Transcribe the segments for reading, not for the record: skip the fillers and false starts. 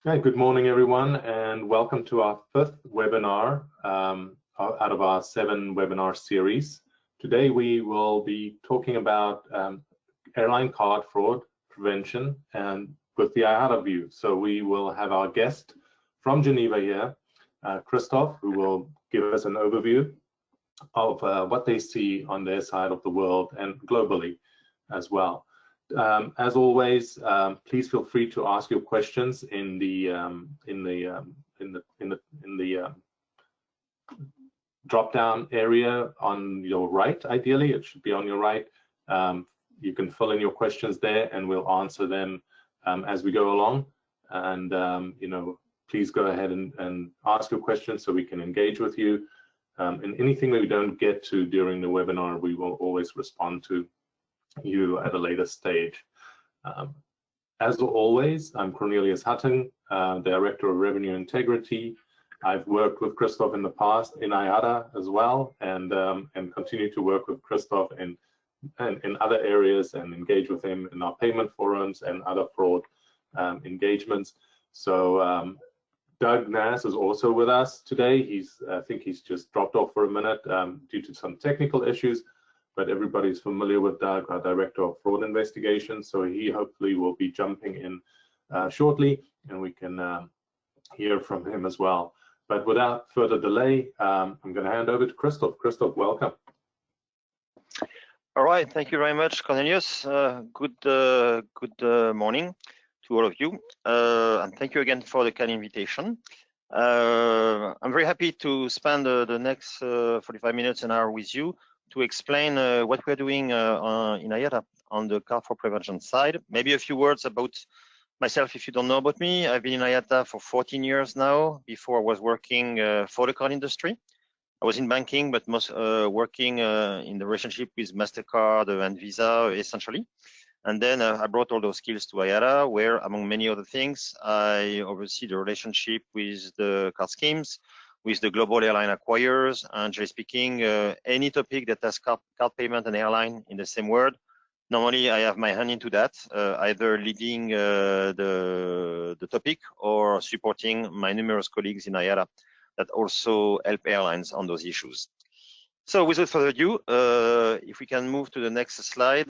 Okay, good morning, everyone, and welcome to our fifth webinar out of our 7 webinar series. Today, we will be talking about airline card fraud prevention and with the IATA view. So we will have our guest from Geneva here, Christoph, who will give us an overview of what they see on their side of the world and globally as well. As always, please feel free to ask your questions in the drop-down area on your right. Ideally, it should be on your right. You can fill in your questions there, and we'll answer them as we go along. And please go ahead and ask your questions so we can engage with you. And anything that we don't get to during the webinar, we will always respond to you at a later stage. As always, I'm Cornelius Hutton, Director of Revenue Integrity. I've worked with Christoph in the past in IATA as well, and continue to work with Christoph in other areas and engage with him in our payment forums and other fraud engagements. So Doug Nass is also with us today. I think he's just dropped off for a minute due to some technical issues, but everybody's familiar with Doug, our Director of Fraud Investigations, so he hopefully will be jumping in shortly, and we can hear from him as well. But without further delay, I'm going to hand over to Christoph. Christoph, welcome. All right, thank you very much, Cornelius. Good morning to all of you, and thank you again for the kind invitation. I'm very happy to spend the next 45 minutes, an hour with you to explain what we're doing in IATA on the card fraud prevention side. Maybe a few words about myself if you don't know about me. I've been in IATA for 14 years now. Before I was working for the card industry. I was in banking, but most working in the relationship with MasterCard and Visa essentially. And then I brought all those skills to IATA, where among many other things, I oversee the relationship with the card schemes, with the global airline acquirers, and generally speaking, any topic that has card payment and airline in the same word. Normally, I have my hand into that, either leading the topic or supporting my numerous colleagues in IATA that also help airlines on those issues. So without further ado, if we can move to the next slide,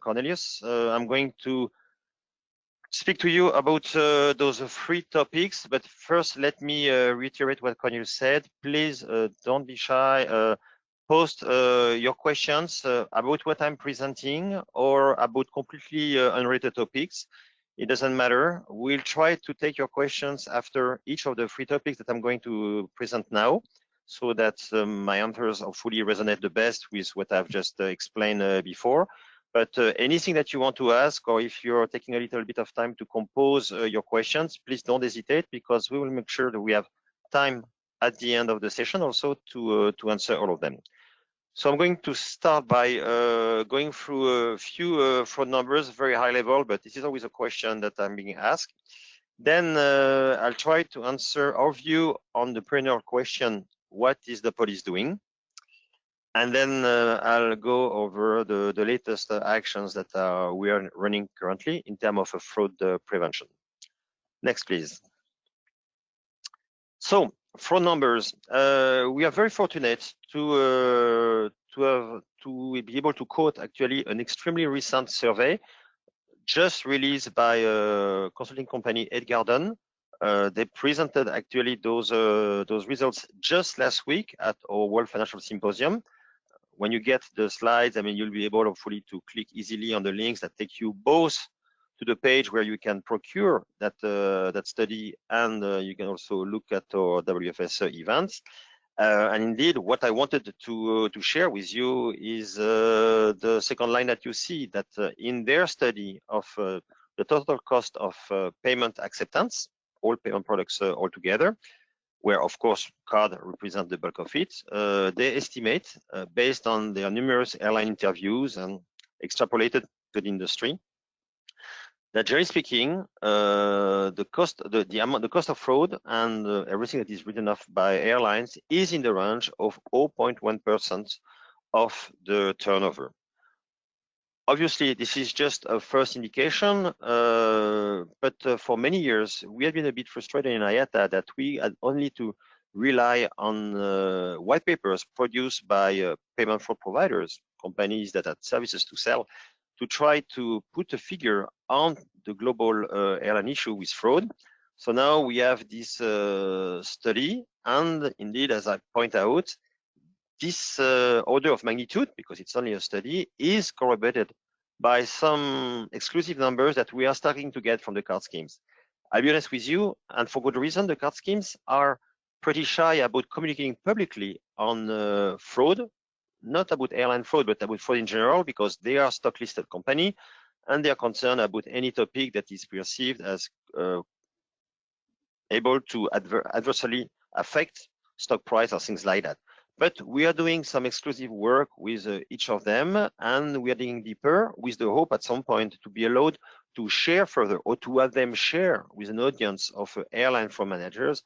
Cornelius, I'm going to speak to you about those 3 topics, but first let me reiterate what Cornelius said. Please don't be shy. Post your questions about what I'm presenting or about completely unrelated topics. It doesn't matter. We'll try to take your questions after each of the 3 topics that I'm going to present now, so that my answers hopefully resonate the best with what I've just explained before. But anything that you want to ask, or if you're taking a little bit of time to compose your questions, please don't hesitate, because we will make sure that we have time at the end of the session also to answer all of them. So I'm going to start by going through a few fraud numbers, very high level, but this is always a question that I'm being asked. Then I'll try to answer our view on the perennial question, what is the police doing? And then I'll go over the latest actions that we are running currently in terms of fraud prevention. Next, please. So fraud numbers. We are very fortunate to be able to quote actually an extremely recent survey just released by a consulting company, Edgarden. They presented actually those results just last week at our World Financial Symposium. When you get the slides, I mean, you'll be able hopefully to click easily on the links that take you both to the page where you can procure that that study, and you can also look at our WFS events. And indeed, what I wanted to share with you is the second line that you see, that in their study of the total cost of payment acceptance, all payment products altogether, where of course card represents the bulk of it, they estimate based on their numerous airline interviews and extrapolated to the industry, that generally speaking, the cost of fraud and everything that is written off by airlines is in the range of 0.1% of the turnover. Obviously, this is just a first indication, but for many years, we have been a bit frustrated in IATA that we had only to rely on white papers produced by payment fraud providers, companies that had services to sell, to try to put a figure on the global airline issue with fraud. So now we have this study, and indeed, as I point out, this order of magnitude, because it's only a study, is corroborated by some exclusive numbers that we are starting to get from the card schemes. I'll be honest with you, and for good reason, the card schemes are pretty shy about communicating publicly on fraud, not about airline fraud, but about fraud in general, because they are stock listed company and they are concerned about any topic that is perceived as able to adversely affect stock price or things like that. But we are doing some exclusive work with each of them, and we are digging deeper with the hope at some point to be allowed to share further, or to have them share with an audience of airline fraud managers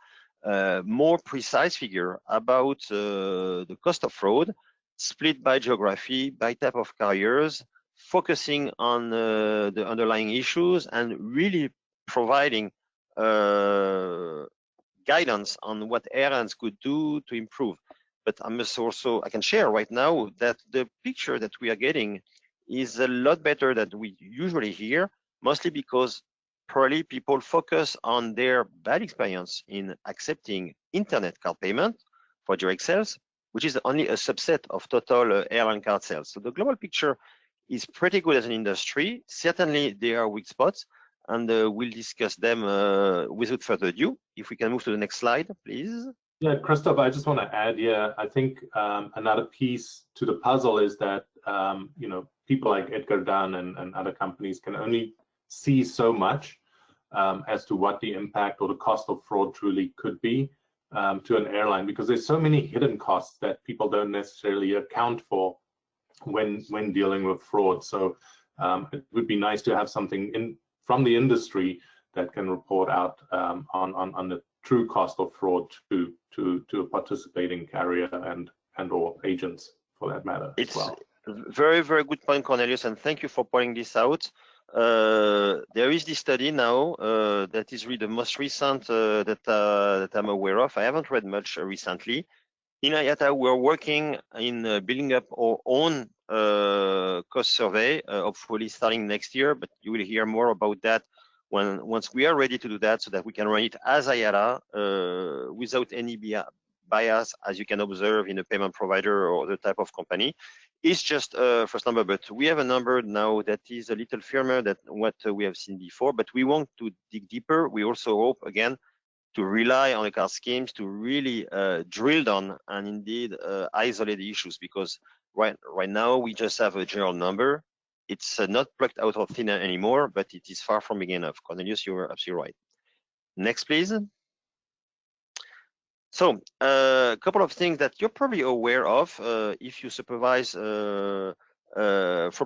more precise figure about the cost of fraud, split by geography, by type of carriers, focusing on the underlying issues, and really providing guidance on what airlines could do to improve. But I can share right now that the picture that we are getting is a lot better than we usually hear, mostly because probably people focus on their bad experience in accepting internet card payment for direct sales, which is only a subset of total airline card sales. So the global picture is pretty good as an industry. Certainly there are weak spots, and we'll discuss them without further ado. If we can move to the next slide, please. Yeah, Christoph, I just want to add here, I think another piece to the puzzle is that, people like Edgar Dunn and other companies can only see so much as to what the impact or the cost of fraud truly could be to an airline, because there's so many hidden costs that people don't necessarily account for when dealing with fraud. So it would be nice to have something from the industry that can report out on the true cost of fraud to a participating carrier and or agents for that matter as well. Very, very good point, Cornelius, and thank you for pointing this out. There is this study now that is really the most recent that I'm aware of. I haven't read much recently. In IATA, we're working in building up our own cost survey, hopefully starting next year, but you will hear more about that once we are ready to do that, so that we can run it as IATA without any bias, as you can observe in a payment provider or other type of company. It's just first number, but we have a number now that is a little firmer than what we have seen before, but we want to dig deeper. We also hope, again, to rely on the card schemes to really drill down and indeed isolate the issues, because right now we just have a general number. It's not plucked out of thin air anymore, but it is far from being enough. Cornelius, you were absolutely right. Next, please. So a couple of things that you're probably aware of if you supervise fraud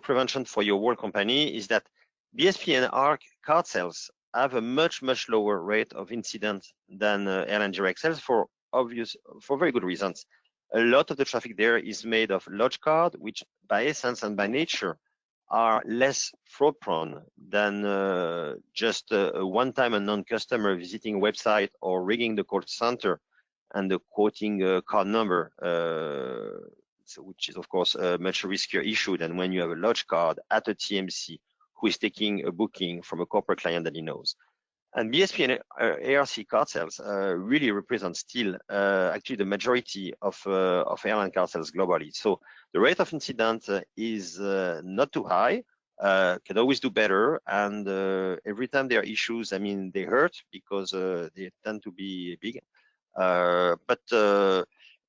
prevention for your world company is that BSP and ARC card sales have a much lower rate of incident than airline direct sales for very good reasons. A lot of the traffic there is made of lodge card, which by essence and by nature are less fraud prone than just a one-time unknown customer visiting a website or ringing the call center and quoting card number, which is of course a much riskier issue than when you have a lodge card at a TMC who is taking a booking from a corporate client that he knows. And BSP and ARC card sales really represent still actually the majority of airline card sales globally. So the rate of incident is not too high, can always do better. And every time there are issues, I mean, they hurt because they tend to be big. But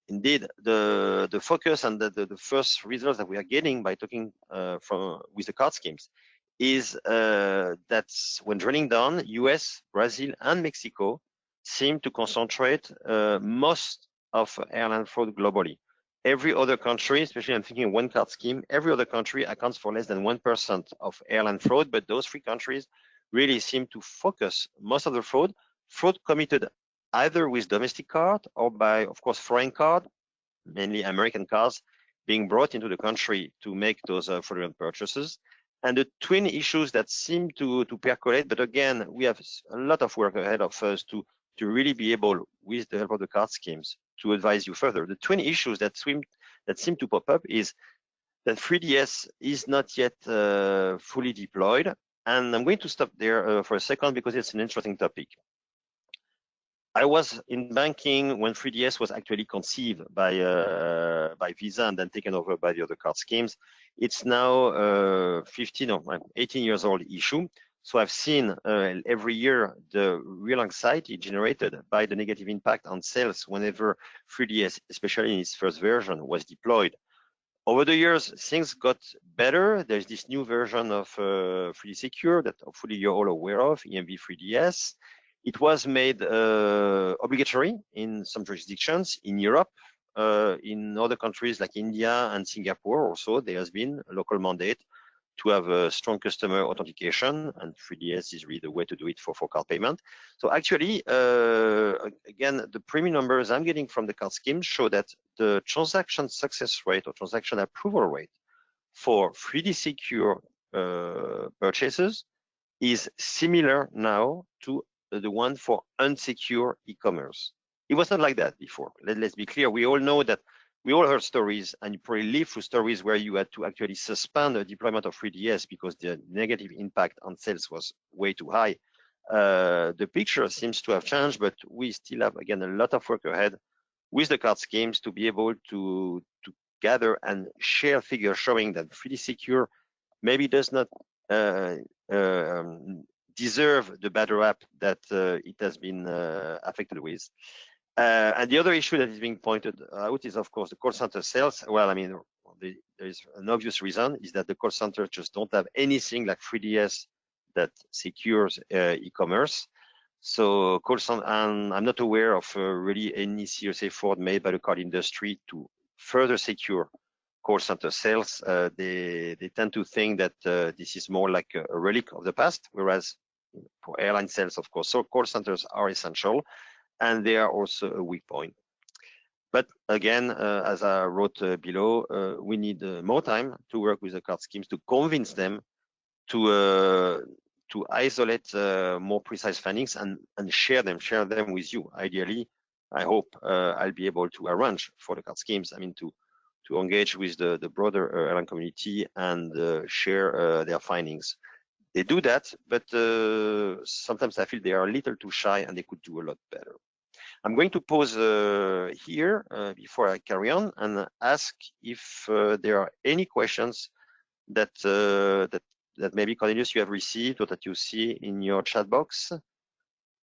indeed, the focus and the first results that we are getting by talking with the card schemes is that when drilling down, US, Brazil, and Mexico seem to concentrate most of airline fraud globally. Every other country, especially I'm thinking one card scheme, every other country accounts for less than 1% of airline fraud, but those three countries really seem to focus most of the fraud committed either with domestic card or by, of course, foreign card, mainly American cards, being brought into the country to make those fraudulent purchases. And the twin issues that seem to percolate, but again, we have a lot of work ahead of us to really be able, with the help of the card schemes, to advise you further. The twin issues that seem to pop up is that 3DS is not yet fully deployed. And I'm going to stop there for a second because it's an interesting topic. I was in banking when 3DS was actually conceived by Visa and then taken over by the other card schemes. It's now 15 or 18 years old issue. So I've seen every year the real anxiety generated by the negative impact on sales whenever 3DS, especially in its first version, was deployed. Over the years, things got better. There's this new version of 3D Secure that hopefully you're all aware of, EMV 3DS. It was made obligatory in some jurisdictions in Europe. In other countries like India and Singapore also, there has been a local mandate to have a strong customer authentication, and 3DS is really the way to do it for card payment. So actually, again, the premium numbers I'm getting from the card scheme show that the transaction success rate or transaction approval rate for 3D Secure purchases is similar now to the one for unsecure e-commerce. It was not like that before. Let's be clear. We all know that. We all heard stories, and you probably lived through stories where you had to actually suspend the deployment of 3DS because the negative impact on sales was way too high. The picture seems to have changed, but we still have, again, a lot of work ahead with the card schemes to be able to gather and share figures showing that 3D Secure maybe does not deserve the bad rap that it has been affected with. And the other issue that is being pointed out is, of course, the call center sales. Well, I mean, there is an obvious reason, is that the call center just don't have anything like 3DS that secures e-commerce. So call center, and I'm not aware of really any serious effort made by the card industry to further secure call center sales. They tend to think that this is more like a relic of the past, whereas for airline sales, of course, so call centers are essential, and they are also a weak point. But again, as I wrote below, we need more time to work with the card schemes to convince them to isolate more precise findings and share them with you. Ideally, I hope I'll be able to arrange for the card schemes, I mean, to engage with the broader airline community and share their findings. They do that, but sometimes I feel they are a little too shy and they could do a lot better. I'm going to pause here before I carry on and ask if there are any questions that maybe, Cornelius, you have received or that you see in your chat box.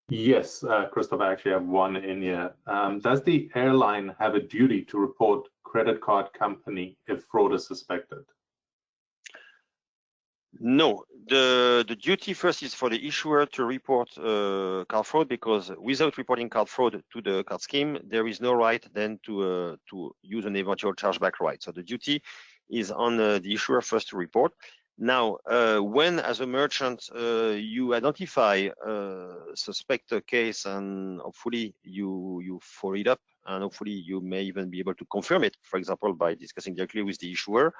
Yes, Christoph, I actually have one in here. Does the airline have a duty to report credit card company if fraud is suspected? No, the duty first is for the issuer to report card fraud, because without reporting card fraud to the card scheme, there is no right then to use an eventual chargeback right. So the duty is on the issuer first to report. Now, when as a merchant you identify suspect a case and hopefully you follow it up, and hopefully you may even be able to confirm it, for example, by discussing directly with the issuer,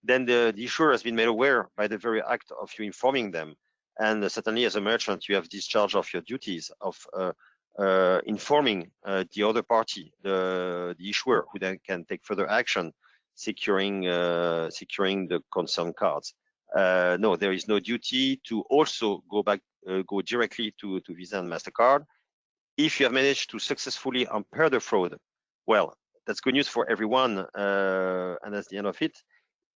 then the issuer has been made aware by the very act of you informing them. And certainly as a merchant, you have discharge of your duties of informing the other party, the issuer, who then can take further action, securing the concerned cards. No, there is no duty to also go directly to Visa and MasterCard. If you have managed to successfully impair the fraud, well, that's good news for everyone. And that's the end of it.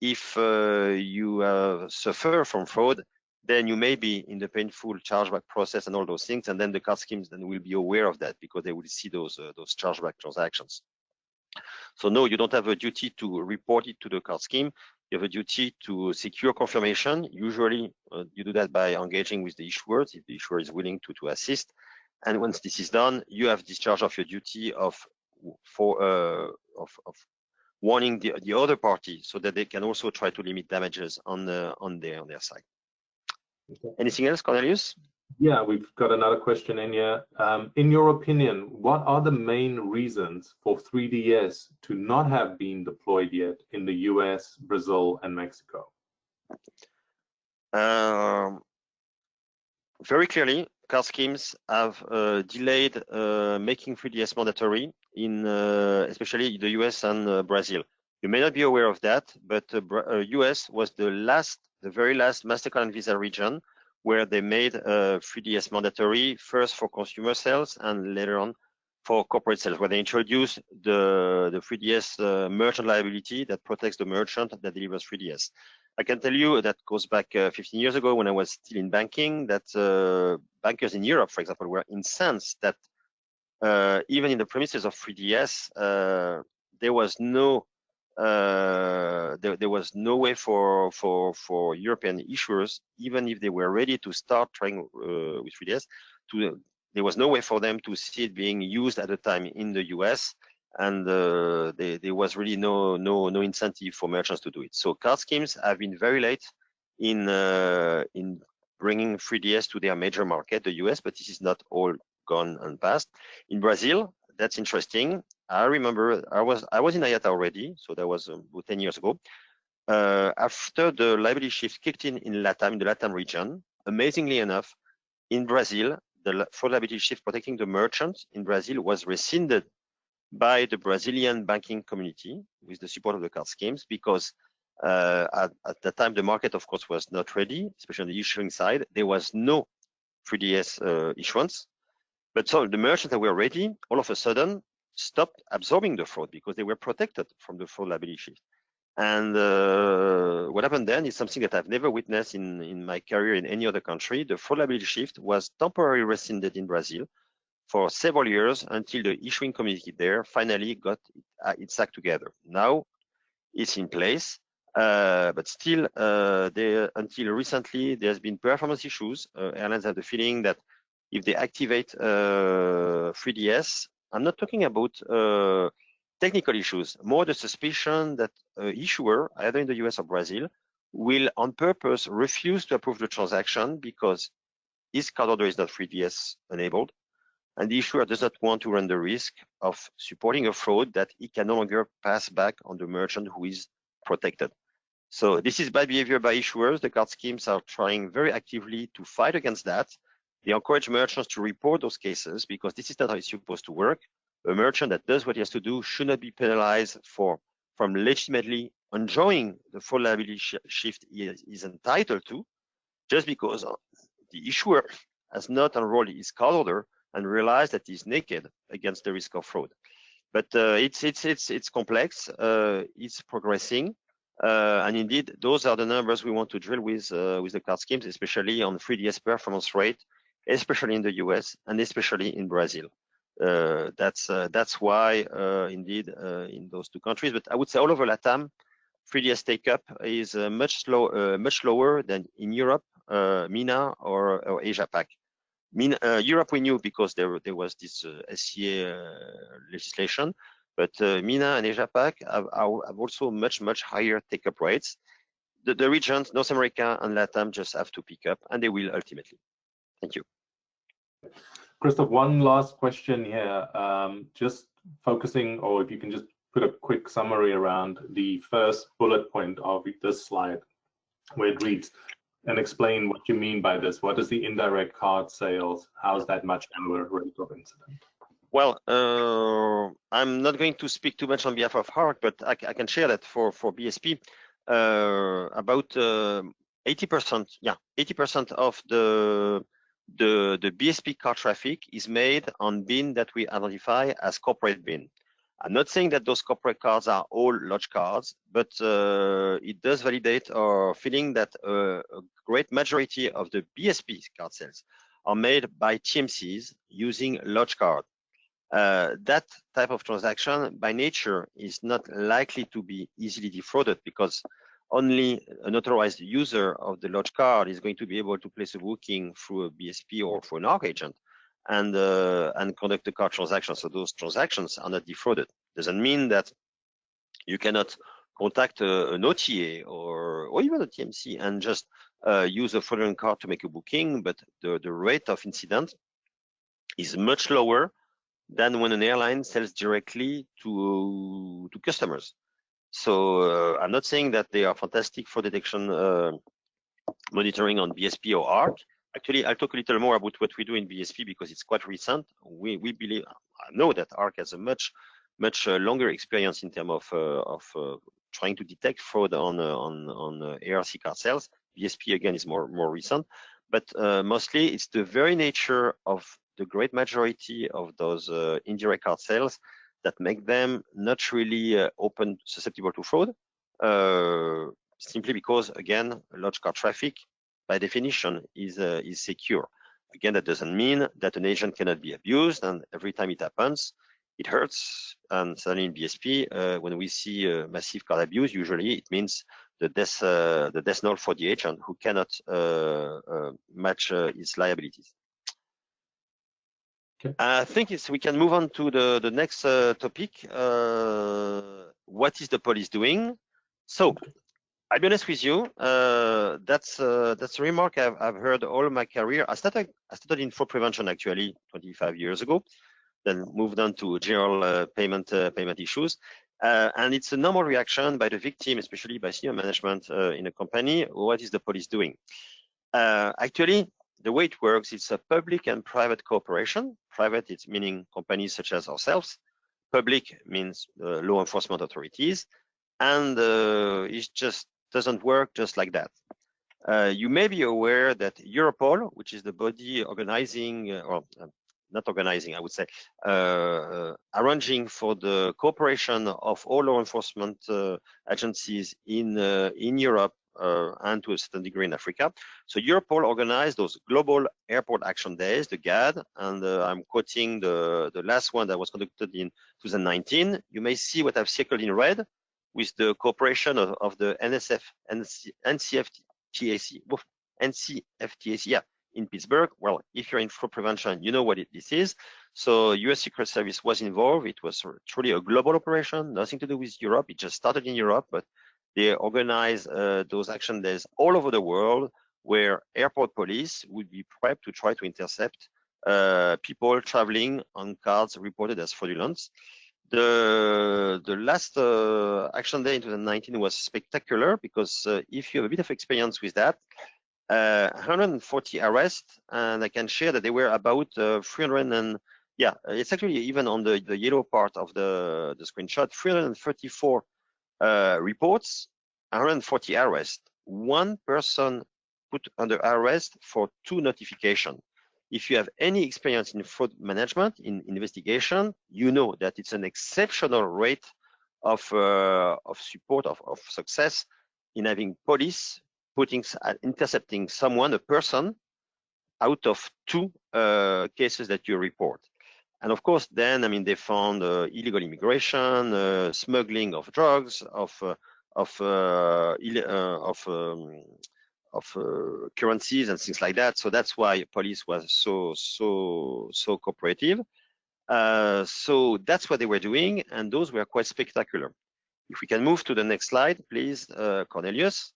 If you suffer from fraud, then you may be in the painful chargeback process and all those things, and then the card schemes then will be aware of that because they will see those chargeback transactions. So no, you don't have a duty to report it to the card scheme. You have a duty to secure confirmation. Usually, you do that by engaging with the issuers if the issuer is willing to assist. And once this is done, you have discharge of your duty of warning the other party so that they can also try to limit damages on their side. Okay. Anything else, Cornelius? Yeah, we've got another question in here. In your opinion, what are the main reasons for 3DS to not have been deployed yet in the US, Brazil, and Mexico? Very clearly, card schemes have delayed making 3DS mandatory in especially the US and Brazil. You may not be aware of that, but US was the very last MasterCard and Visa region where they made 3DS mandatory, first for consumer sales and later on for corporate sales, where they introduced the 3DS merchant liability that protects the merchant that delivers 3DS. I can tell you that goes back 15 years ago when I was still in banking, that bankers in Europe, for example, were incensed that even in the premises of 3DS, there was no way for European issuers, even if they were ready to start trying with 3DS, there was no way for them to see it being used at the time in the US, and there was really no incentive for merchants to do it. So card schemes have been very late in bringing 3DS to their major market, the US, but this is not all gone and past. In Brazil, that's interesting. I remember I was in IATA already, so that was about 10 years ago. After the liability shift kicked in the LATAM region, amazingly enough, in Brazil, the fraud liability shift protecting the merchants in Brazil was rescinded by the Brazilian banking community with the support of the card schemes, because at the time the market, of course, was not ready, especially on the issuing side. There was no 3DS issuance, but so the merchants that were ready, all of a sudden, stopped absorbing the fraud because they were protected from the fraud liability shift. And what happened then is something that I've never witnessed in my career in any other country. The fraud liability shift was temporarily rescinded in Brazil for several years until the issuing community there finally got its act together. Now it's in place, but still, until recently, there's been performance issues. Airlines have the feeling that if they activate 3DS, I'm not talking about technical issues, more the suspicion that issuer, either in the US or Brazil, will on purpose refuse to approve the transaction because his card order is not 3DS enabled, and the issuer does not want to run the risk of supporting a fraud that he can no longer pass back on the merchant who is protected. So this is bad behavior by issuers. The card schemes are trying very actively to fight against that. They encourage merchants to report those cases because this is not how it's supposed to work. A merchant that does what he has to do should not be penalized from legitimately enjoying the full liability shift he is entitled to, just because the issuer has not enrolled his cardholder and realized that he's naked against the risk of fraud. But it's complex. It's progressing. And indeed, those are the numbers we want to drill with the card schemes, especially on 3DS performance rate, especially in the US and especially in Brazil. That's why, indeed, in those two countries. But I would say all over LATAM, 3DS take-up is much lower than in Europe, MENA, or Asia-Pac. Europe we knew because there was this SCA legislation, but MENA and Asia-Pac have also much higher take-up rates. The regions, North America and LATAM, just have to pick up, and they will ultimately. Thank you. Christophe, one last question here. Just focusing, or if you can just put a quick summary around the first bullet point of this slide, where it reads, and explain what you mean by this. What is the indirect card sales? How is that much lower rate of incident? Well, I'm not going to speak too much on behalf of HARC, but I can share that for BSP, about 80% of the BSP card traffic is made on BIN that we identify as corporate BIN. I'm not saying that those corporate cards are all lodge cards, but it does validate our feeling that a great majority of the BSP card sales are made by TMCs using lodge card. That type of transaction by nature is not likely to be easily defrauded because only an authorized user of the lodge card is going to be able to place a booking through a BSP or through an ARC agent and conduct a card transaction. So those transactions are not defrauded. Doesn't mean that you cannot contact an OTA or even a TMC and just use a fraudulent card to make a booking, but the rate of incident is much lower than when an airline sells directly to customers. So I'm not saying that they are fantastic for detection monitoring on BSP or ARC. Actually, I'll talk a little more about what we do in BSP because it's quite recent. We believe, I know that ARC has a much longer experience in terms of trying to detect fraud on ARC card sales. BSP again is more recent, but mostly it's the very nature of the great majority of those indirect card sales that make them not really open, susceptible to fraud. Simply because, again, large card traffic, by definition, is secure. Again, that doesn't mean that an agent cannot be abused, and every time it happens, it hurts. And certainly in BSP, when we see massive card abuse, usually it means the death knell for the agent who cannot match his liabilities. Okay. I think we can move on to the next topic. What is the police doing? So, I'll be honest with you. That's a remark I've heard all my career. I started in fraud prevention actually 25 years ago, then moved on to general payment issues, and it's a normal reaction by the victim, especially by senior management in a company. What is the police doing? Actually, the way it works, it's a public and private cooperation. Private, it's meaning companies such as ourselves. Public means law enforcement authorities, and it just doesn't work just like that. You may be aware that Europol, which is the body organizing, or not organizing, I would say, arranging for the cooperation of all law enforcement agencies in Europe and to a certain degree in Africa. So Europol organized those global airport action days, the GAD, and I'm quoting the last one that was conducted in 2019. You may see what I've circled in red with the cooperation of the NCFTAC, yeah, in Pittsburgh. Well, if you're in fraud prevention, you know what this is. So US Secret Service was involved. It was truly a global operation, nothing to do with Europe. It just started in Europe, but they organized those action days all over the world where airport police would be prepped to try to intercept people traveling on cards reported as fraudulent. The last action day in 2019 was spectacular because if you have a bit of experience with that, 140 arrests, and I can share that they were about 300 and yeah, it's actually even on the yellow part of the screenshot, 334 reports, 140 arrests, one person put under arrest for 2 notifications. If you have any experience in fraud management, in investigation, you know that it's an exceptional rate of support, of success in having police intercepting someone, a person, out of 2 cases that you report. And of course, then, I mean, they found illegal immigration, smuggling of drugs, of currencies and things like that. So that's why police was so cooperative. So that's what they were doing, and those were quite spectacular. If we can move to the next slide, please, Cornelius.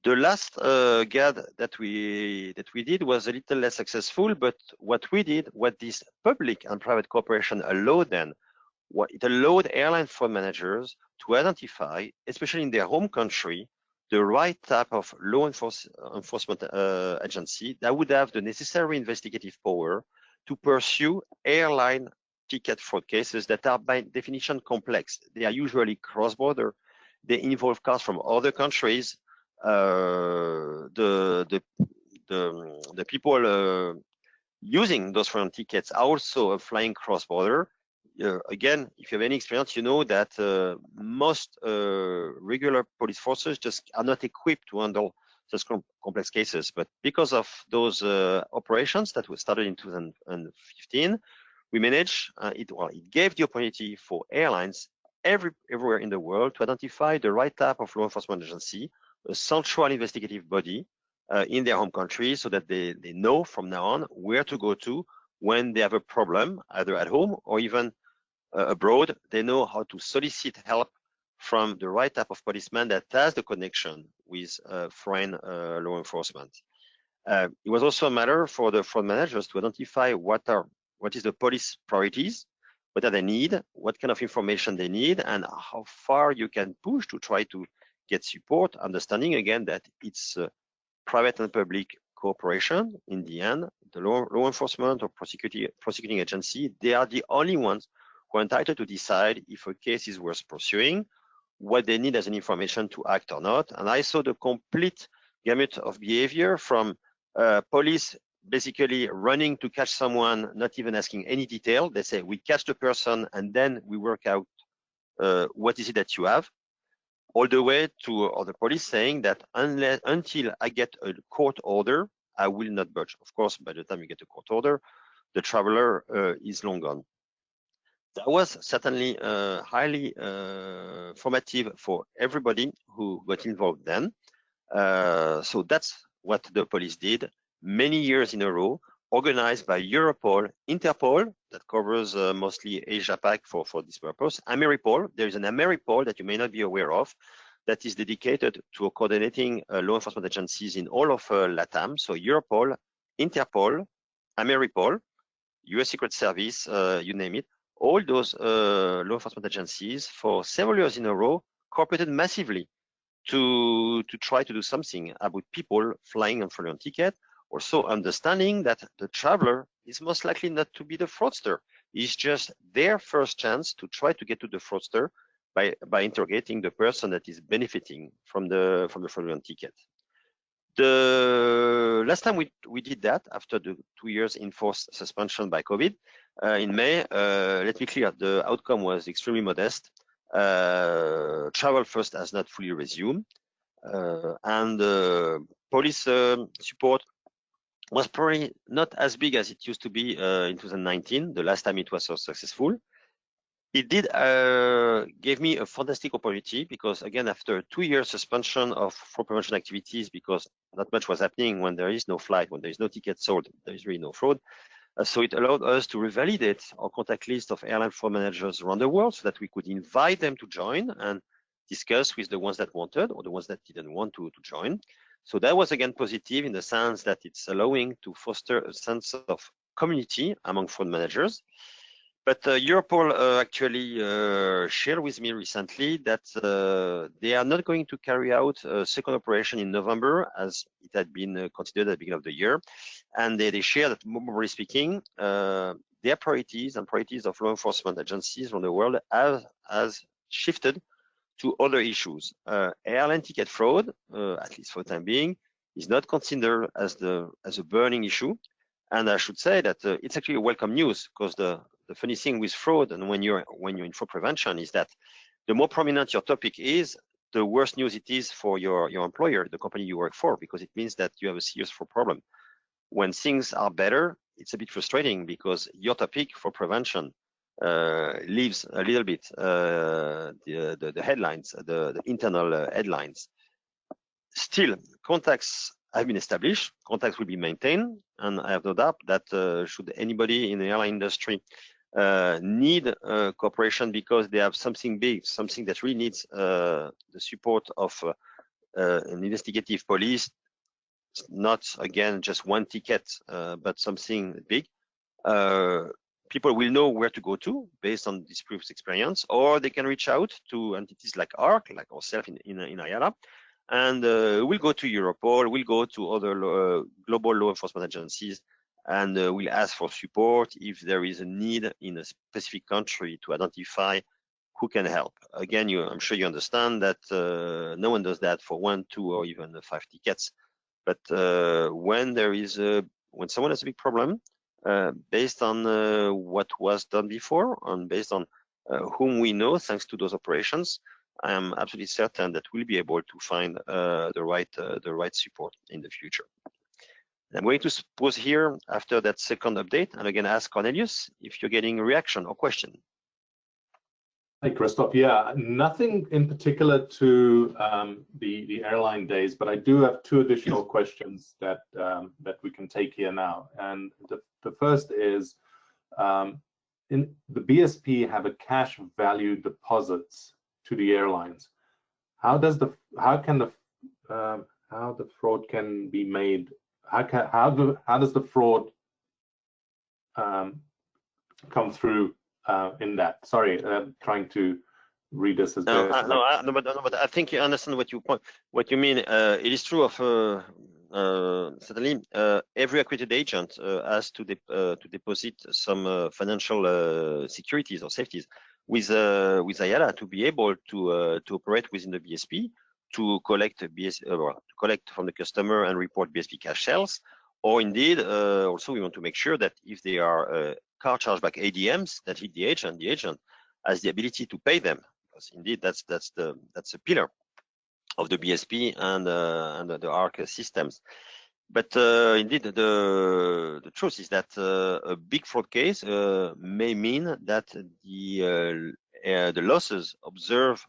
The last GAD that we did was a little less successful, but what this public and private cooperation allowed then, it allowed airline fraud managers to identify, especially in their home country, the right type of law enforcement agency that would have the necessary investigative power to pursue airline ticket fraud cases that are by definition complex. They are usually cross-border. They involve cars from other countries. The people using those fraudulent tickets are also flying cross-border. Again, if you have any experience, you know that most regular police forces just are not equipped to handle such complex cases. But because of those operations that were started in 2015, we managed, it gave the opportunity for airlines everywhere in the world to identify the right type of law enforcement agency, a central investigative body in their home country, so that they know from now on where to go to when they have a problem, either at home or even abroad. They know how to solicit help from the right type of policeman that has the connection with foreign law enforcement. It was also a matter for the fraud managers to identify what is the police priorities, what are they need, what kind of information they need, and how far you can push to try to get support, understanding again that it's private and public cooperation. In the end, the law enforcement or prosecuting agency, they are the only ones who are entitled to decide if a case is worth pursuing, what they need as an information to act or not. And I saw the complete gamut of behavior from police basically running to catch someone, not even asking any detail. They say, we catch the person and then we work out what is it that you have, all the way to other police saying that until I get a court order, I will not budge. Of course, by the time you get a court order, the traveler is long gone. That was certainly highly formative for everybody who got involved then. So that's what the police did many years in a row, organized by Europol, Interpol, that covers mostly Asia-Pac for this purpose, Ameripol. There is an Ameripol that you may not be aware of that is dedicated to coordinating law enforcement agencies in all of LATAM. So Europol, Interpol, Ameripol, US Secret Service, you name it, all those law enforcement agencies for several years in a row cooperated massively to try to do something about people flying on fraudulent ticket, also understanding that the traveler is most likely not to be the fraudster. It's just their first chance to try to get to the fraudster by interrogating the person that is benefiting from the fraudulent ticket. The last time we did that, after the 2 years enforced suspension by COVID, in May, let me be clear, the outcome was extremely modest. Travel first has not fully resumed, and police support was probably not as big as it used to be in 2019, the last time it was so successful. It did gave me a fantastic opportunity because, again, after 2 years suspension of fraud prevention activities, because not much was happening when there is no flight, when there is no ticket sold, there is really no fraud. So it allowed us to revalidate our contact list of airline fraud managers around the world so that we could invite them to join and discuss with the ones that wanted or the ones that didn't want to join. So that was, again, positive in the sense that it's allowing to foster a sense of community among fraud managers. But Europol actually shared with me recently that they are not going to carry out a second operation in November, as it had been considered at the beginning of the year. And they share that, more speaking, their priorities and priorities of law enforcement agencies around the world has shifted to other issues. Airline ticket fraud, at least for the time being, is not considered as a burning issue. And I should say that it's actually welcome news, because the funny thing with fraud and when you're in fraud prevention is that the more prominent your topic is, the worse news it is for your employer, the company you work for, because it means that you have a serious fraud problem. When things are better, it's a bit frustrating because your topic for prevention leaves a little bit the headlines, the internal headlines. Still, contacts have been established, contacts will be maintained, and I have no doubt that should anybody in the airline industry need cooperation because they have something big, something that really needs the support of an investigative police, not, again, just one ticket, but something big, people will know where to go to based on this previous experience, or they can reach out to entities like ARC, like ourselves in IATA, and we'll go to Europol, we'll go to other global law enforcement agencies, and we'll ask for support if there is a need in a specific country to identify who can help. Again, I'm sure you understand that no one does that for 1, 2, or even 5 tickets. But when someone has a big problem, based on what was done before and based on whom we know, thanks to those operations, I am absolutely certain that we'll be able to find the right support in the future. I'm going to pause here after that second update and again ask Cornelius if you're getting a reaction or question. Hey, Christophe. Yeah, nothing in particular to the airline days, but I do have 2 additional questions that we can take here now. And the first is, in the BSP have a cash value deposits to the airlines. How the fraud can be made? How does the fraud come through in that? Sorry, trying to read this as best. But I think you understand what you mean. It is true of certainly every accredited agent has to deposit some financial securities or safeties with IATA to be able to operate within the BSP, to collect to collect from the customer and report BSP cash sales, or indeed also we want to make sure that if they are car chargeback ADMs that hit the agent has the ability to pay them, because indeed that's a pillar of the BSP and the ARC systems. But indeed, the truth is that a big fraud case may mean that the losses observed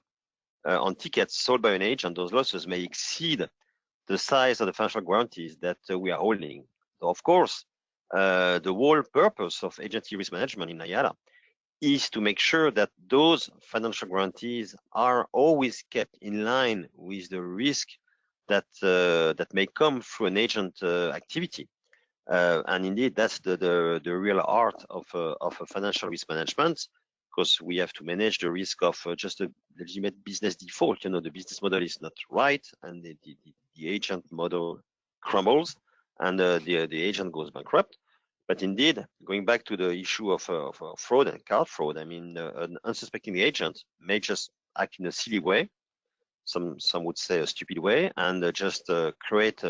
on tickets sold by an agent, those losses may exceed the size of the financial guarantees that we are holding. So of course, the whole purpose of agency risk management in IATA is to make sure that those financial guarantees are always kept in line with the risk that may come through an agent activity. And indeed, that's the real art of a financial risk management, because we have to manage the risk of just a legitimate business default. You know, the business model is not right, and the agent model crumbles, and the agent goes bankrupt. But indeed, going back to the issue of fraud and card fraud, I mean, an unsuspecting agent may just act in a silly way, some would say a stupid way, and just create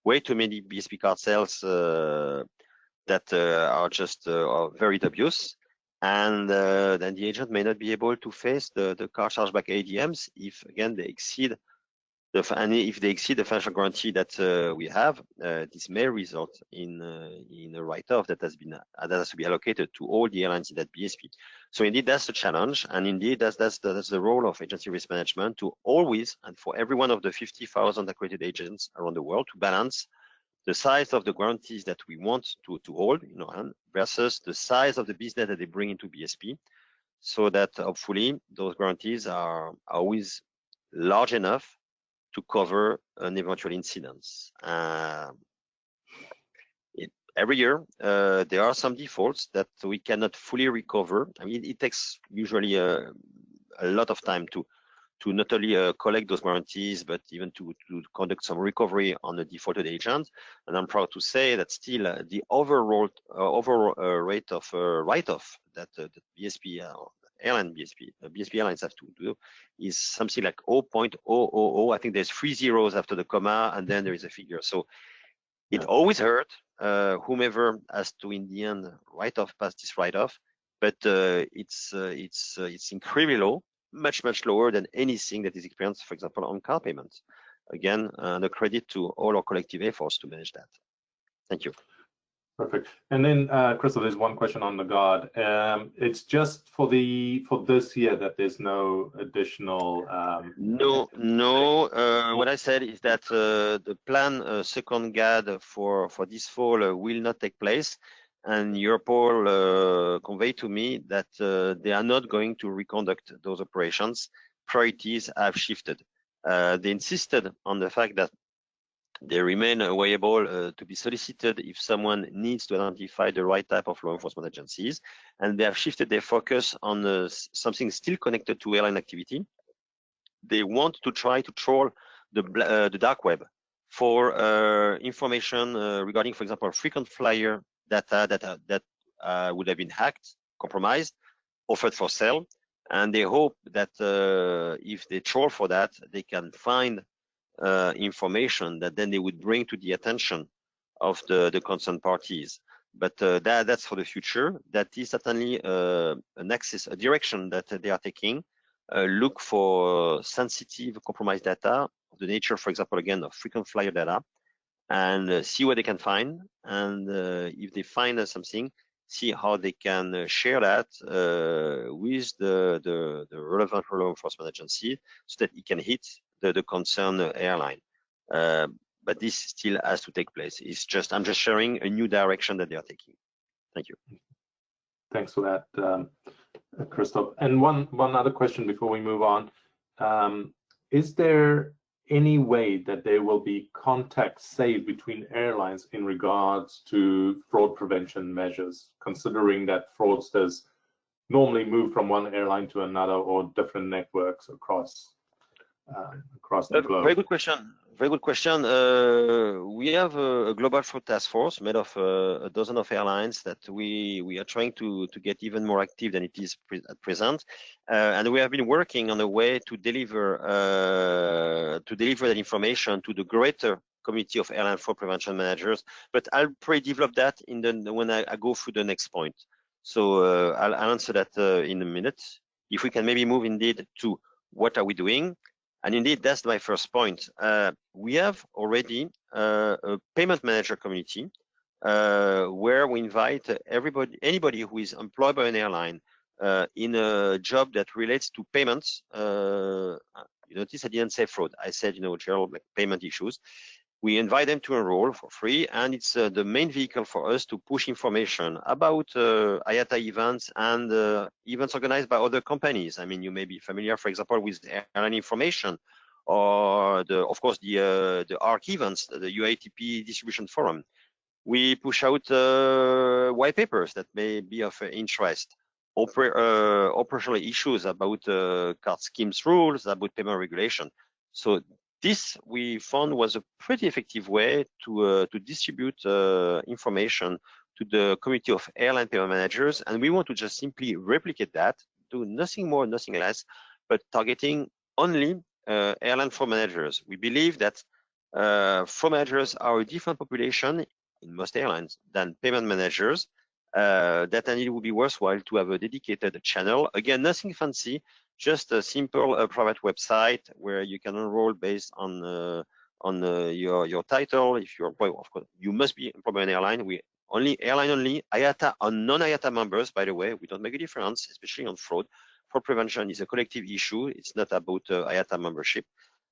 way too many BSP card sales that are just very dubious. And then the agent may not be able to face the car chargeback ADMs if, again, they exceed the financial guarantee that we have. This may result in a write-off that has to be allocated to all the airlines in that BSP. So indeed, that's the challenge, and indeed that's the role of agency risk management, to always, and for every one of the 50,000 accredited agents around the world, to balance the size of the guarantees that we want to hold, you know, versus the size of the business that they bring into BSP, so that hopefully those guarantees are always large enough to cover an eventual incident. Every year, there are some defaults that we cannot fully recover. I mean, it takes usually a lot of time to not only collect those guarantees, but even to conduct some recovery on the defaulted agent. And I'm proud to say that still the overall rate of write-off that the BSP BSP airlines have to do is something like 0.000. I think there's 3 zeros after the comma, and then there is a figure. So it always hurt whomever has to, in the end, pass this write-off. But it's incredibly low, much lower than anything that is experienced, for example, on car payments. Again, the credit to all our collective efforts to manage that. Thank you. Perfect. And then, Crystal, there's one question on the guard. It's just for this year that there's no additional. No. What I said is that the plan second guard for this fall will not take place, and Europol conveyed to me that they are not going to reconduct those operations. Priorities have shifted. They insisted on the fact that they remain available to be solicited if someone needs to identify the right type of law enforcement agencies, and they have shifted their focus on something still connected to airline activity. They want to try to troll the dark web for information regarding, for example, frequent flyer data that would have been hacked, compromised, offered for sale, and they hope that if they troll for that, they can find information that then they would bring to the attention of the concerned parties. But that's for the future. That is certainly an axis, a direction that they are taking. Look for sensitive, compromised data of the nature, for example, again, of frequent flyer data, and see what they can find. And if they find something, see how they can share that with the relevant law enforcement agency, so that it can hit the concerned airline. But this still has to take place. I'm just sharing a new direction that they are taking. Thank you. Thanks for that, Christophe. And one other question before we move on. is there any way that there will be contacts saved between airlines in regards to fraud prevention measures, considering that fraudsters normally move from one airline to another or different networks across the globe? Very good question. Very good question. We have a global fraud task force made of a dozen of airlines that we are trying to get even more active than it is at present, and we have been working on a way to deliver that information to the greater community of airline fraud prevention managers. But I'll pre-develop that when I go through the next point. So I'll answer that in a minute. If we can maybe move indeed to what are we doing. And indeed, that's my first point. We have already a payment manager community where we invite anybody who is employed by an airline in a job that relates to payments. You notice I didn't say fraud. I said, general like payment issues. We invite them to enroll for free, and it's the main vehicle for us to push information about IATA events and events organized by other companies. I mean, you may be familiar, for example, with Airline Information, or of course the ARC events, the UATP Distribution Forum. We push out white papers that may be of interest, operational issues about card schemes rules, about payment regulation. So this we found was a pretty effective way to distribute information to the community of airline payment managers, and we want to just simply replicate that, do nothing more, nothing less, but targeting only airline fraud managers. We believe that fraud managers are a different population in most airlines than payment managers. That and it would be worthwhile to have a dedicated channel. Again, nothing fancy. Just a simple private website where you can enroll based on your title. If you're employed, of course, you must be employed by an airline. We airline only, IATA or non-IATA members, by the way. We don't make a difference, especially on fraud. Fraud prevention is a collective issue. It's not about IATA membership.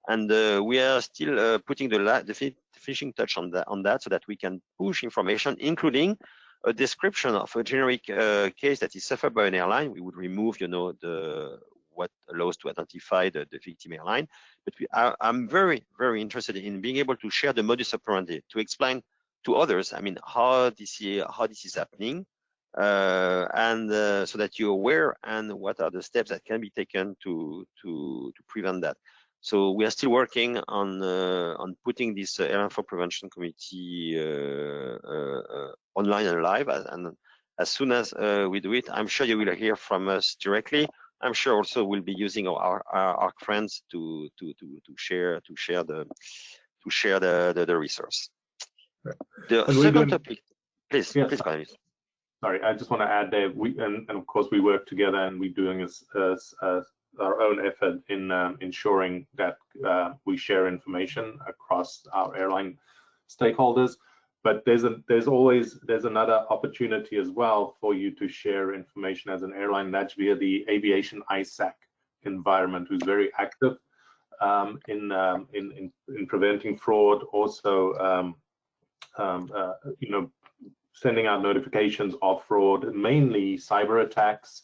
And we are still putting the finishing touch on that so that we can push information, including a description of a generic case that is suffered by an airline. We would remove, what allows to identify the victim airline. But I'm very, very interested in being able to share the modus operandi, to explain to others, I mean, how this is happening, and so that you're aware and what are the steps that can be taken to prevent that. So we are still working on putting this airline fraud prevention committee online and live, and as soon as we do it, I'm sure you will hear from us directly. I'm sure also we'll be using our friends to share the resource. The second topic, please, yes, please, Cornelius. Sorry, I just want to add there. And of course we work together, and we're doing our own effort in ensuring that we share information across our airline stakeholders. But there's another opportunity as well for you to share information as an airline. That's via the aviation ISAC environment, who's very active in preventing fraud. Also, sending out notifications of fraud, mainly cyber attacks,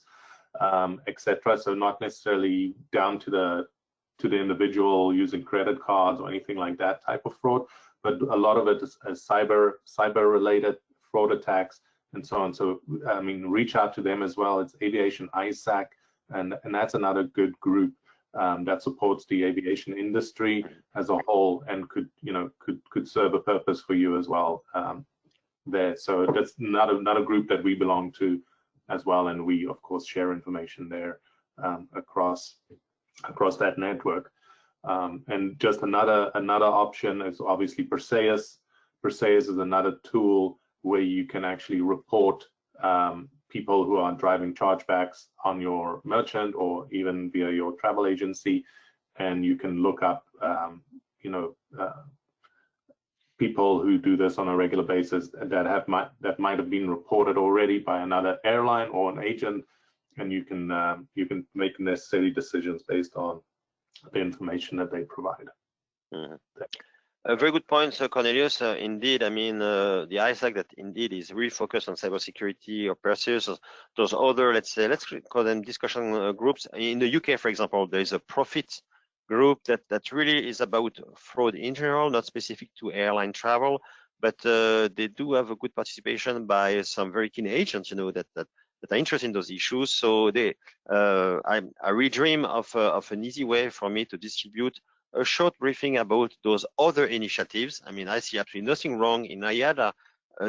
etc. So not necessarily down to the individual using credit cards or anything like that type of fraud, but a lot of it is cyber related fraud attacks and so on. So I mean, reach out to them as well. It's Aviation ISAC, and that's another good group that supports the aviation industry as a whole, and could serve a purpose for you as well there. So that's another group that we belong to as well, and we of course share information there across that network. And just another option is obviously Perseus. Perseus is another tool where you can actually report people who are driving chargebacks on your merchant or even via your travel agency, and you can look up people who do this on a regular basis that might have been reported already by another airline or an agent, and you can make necessary decisions based on the information that they provide. Mm-hmm. A very good point, Cornelius. Indeed, I mean, the ISAC that indeed is really focused on cybersecurity, or Perseus, those other, let's call them discussion groups. In the UK, for example, there is a Profit group that really is about fraud in general, not specific to airline travel, but they do have a good participation by some very keen agents, that are interested in those issues. So I really dream of an easy way for me to distribute a short briefing about those other initiatives. I mean, I see absolutely nothing wrong in IATA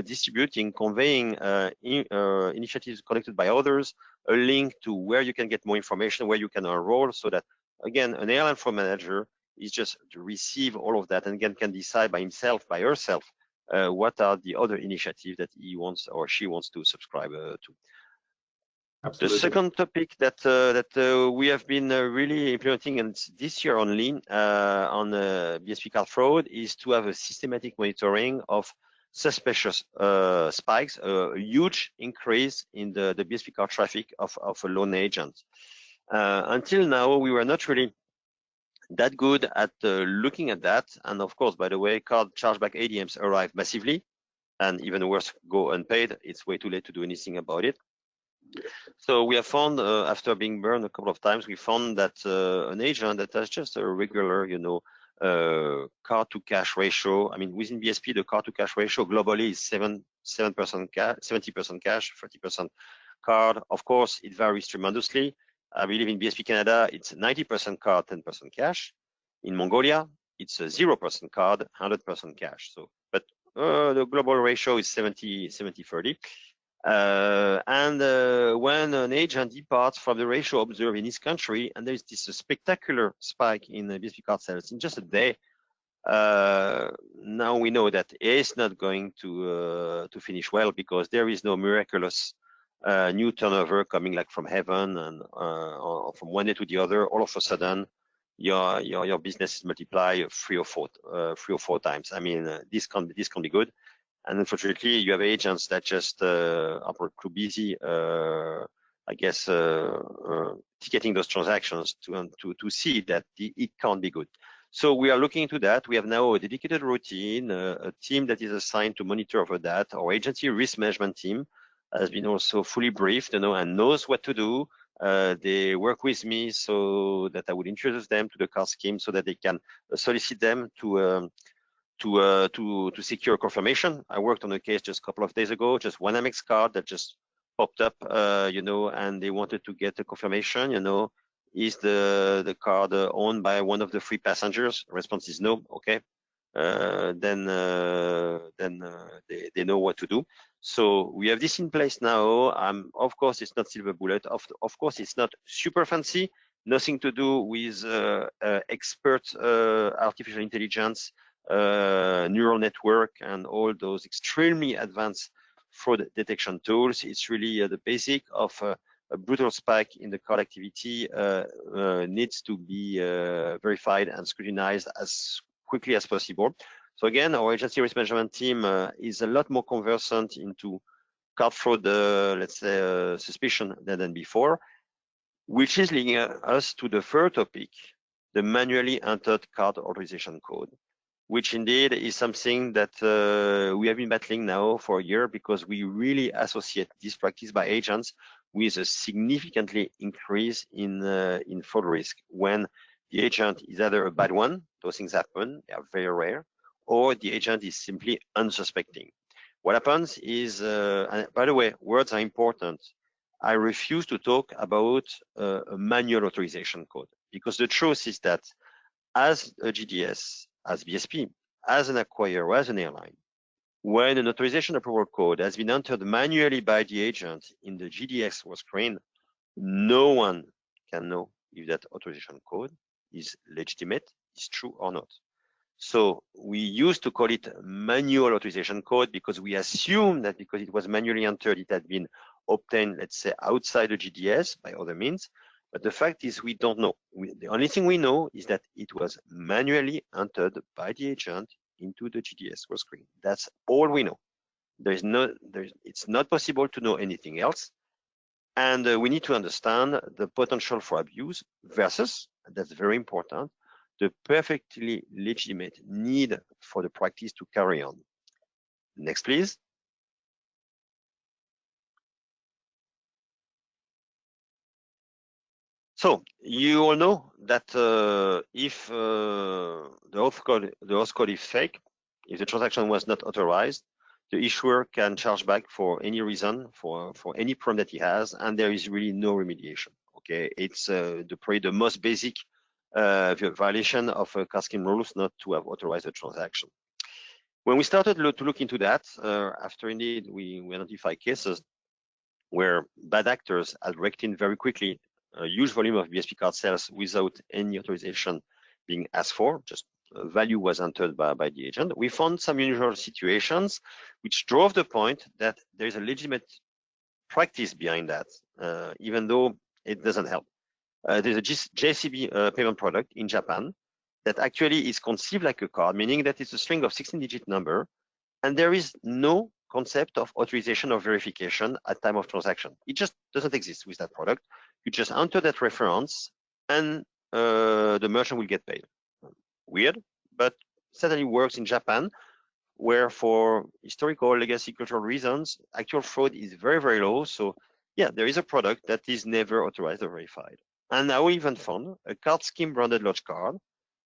distributing, conveying initiatives conducted by others, a link to where you can get more information, where you can enroll, so that, again, an airline flow manager is just to receive all of that and again can decide by himself, by herself, what are the other initiatives that he wants or she wants to subscribe to. Absolutely. The second topic that we have been really implementing, and this year only, on BSP card fraud, is to have a systematic monitoring of suspicious spikes, a huge increase in the BSP card traffic of a loan agent. Until now, we were not really that good at looking at that. And of course, by the way, card chargeback ADMs arrive massively, and even worse, go unpaid. It's way too late to do anything about it. So we have found, after being burned a couple of times, we found that an agent that has just a regular, card to cash ratio. I mean, within BSP, the card to cash ratio globally is 70% cash, 30% card. Of course, it varies tremendously. I believe in BSP Canada, it's 90% card, 10% cash. In Mongolia, it's 0% card, 100% cash. So, but the global ratio is 70-30. When an agent departs from the ratio observed in his country, and there's this spectacular spike in BSP card sales in just a day, now we know that it's not going to finish well, because there is no miraculous new turnover coming like from heaven and or from one day to the other. All of a sudden, your business is multiplied 3 or 4 times. I mean, this can be good. And unfortunately, you have agents that just are too busy, I guess, ticketing those transactions to see that it can't be good. So we are looking into that. We have now a dedicated routine, a team that is assigned to monitor over that. Our agency risk management team has been also fully briefed, and knows what to do. They work with me so that I would introduce them to the card scheme so that they can solicit them to secure confirmation. I worked on a case just a couple of days ago, just one Amex card that just popped up, and they wanted to get a confirmation, is the card owned by one of the 3 passengers? Response is no. Okay. Then they know what to do. So we have this in place now. Of course, it's not silver bullet. Of course, it's not super fancy. Nothing to do with expert artificial intelligence, neural network, and all those extremely advanced fraud detection tools. It's really the basic of a brutal spike in the card activity needs to be verified and scrutinized as quickly as possible. So again, our agency risk management team is a lot more conversant into card fraud, let's say, suspicion than before, which is leading us to the third topic, the manually entered card authorization code, which indeed is something that we have been battling now for a year, because we really associate this practice by agents with a significantly increase in fraud risk. When the agent is either a bad one, those things happen, they are very rare, or the agent is simply unsuspecting. What happens is, and by the way, words are important. I refuse to talk about a manual authorization code, because the truth is that as a GDS, as BSP, as an acquirer, as an airline, when an authorization approval code has been entered manually by the agent in the GDS source screen, no one can know if that authorization code is legitimate, is true or not. So we used to call it manual authorization code because we assume that because it was manually entered, it had been obtained, let's say, outside the GDS by other means. But the fact is we don't know. The only thing we know is that it was manually entered by the agent into the GDS source screen. That's all we know. It's not possible to know anything else. And we need to understand the potential for abuse versus, and that's very important, the perfectly legitimate need for the practice to carry on. Next, please. So you all know that if the host code is fake, if the transaction was not authorized, the issuer can charge back for any reason, for any problem that he has, and there is really no remediation. Okay, it's probably the most basic violation of card scheme rules not to have authorized a transaction. When we started to look into that, after indeed we identified cases where bad actors had raked in very quickly a huge volume of BSP card sales without any authorization being asked for, just value was entered by the agent. We found some unusual situations which drove the point that there is a legitimate practice behind that, even though it doesn't help. There's a JCB payment product in Japan that actually is conceived like a card, meaning that it's a string of 16-digit number, and there is no concept of authorization or verification at time of transaction. It just doesn't exist with that product. You just enter that reference and the merchant will get paid. Weird, but certainly works in Japan, where for historical legacy cultural reasons, actual fraud is very, very low. So yeah, there is a product that is never authorized or verified. And I even found a card scheme branded lodge card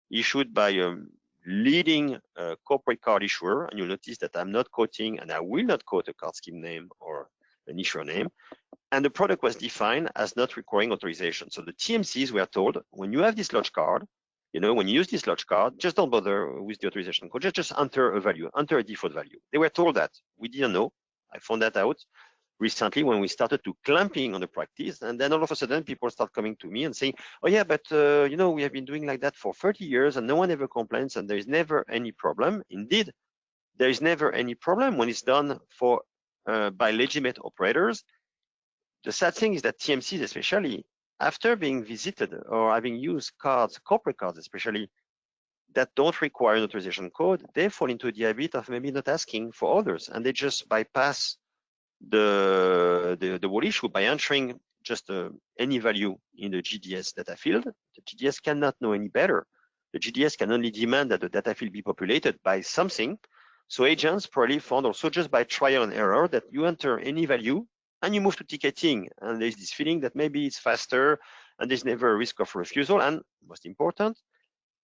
issued by a leading corporate card issuer, and you'll notice that I'm not quoting, and I will not quote a card scheme name or an issuer name, and the product was defined as not requiring authorization. So the TMCs were told, when you have this lodge card, you know, when you use this lodge card, just don't bother with the authorization code, just enter a value, enter a default value. They were told that. We didn't know. I found that out recently when we started to clamping on the practice, and then all of a sudden people start coming to me and saying, oh yeah, but you know, we have been doing like that for 30 years and no one ever complains and there is never any problem. Indeed, there is never any problem when it's done for by legitimate operators. The sad thing is that TMCs, especially after being visited or having used cards, corporate cards especially, that don't require an authorization code, they fall into the habit of maybe not asking for others, and they just bypass the whole issue by entering just any value in the GDS data field. The GDS cannot know any better. The GDS can only demand that the data field be populated by something. So agents probably found also just by trial and error that you enter any value and you move to ticketing. And there's this feeling that maybe it's faster and there's never a risk of refusal. And most important,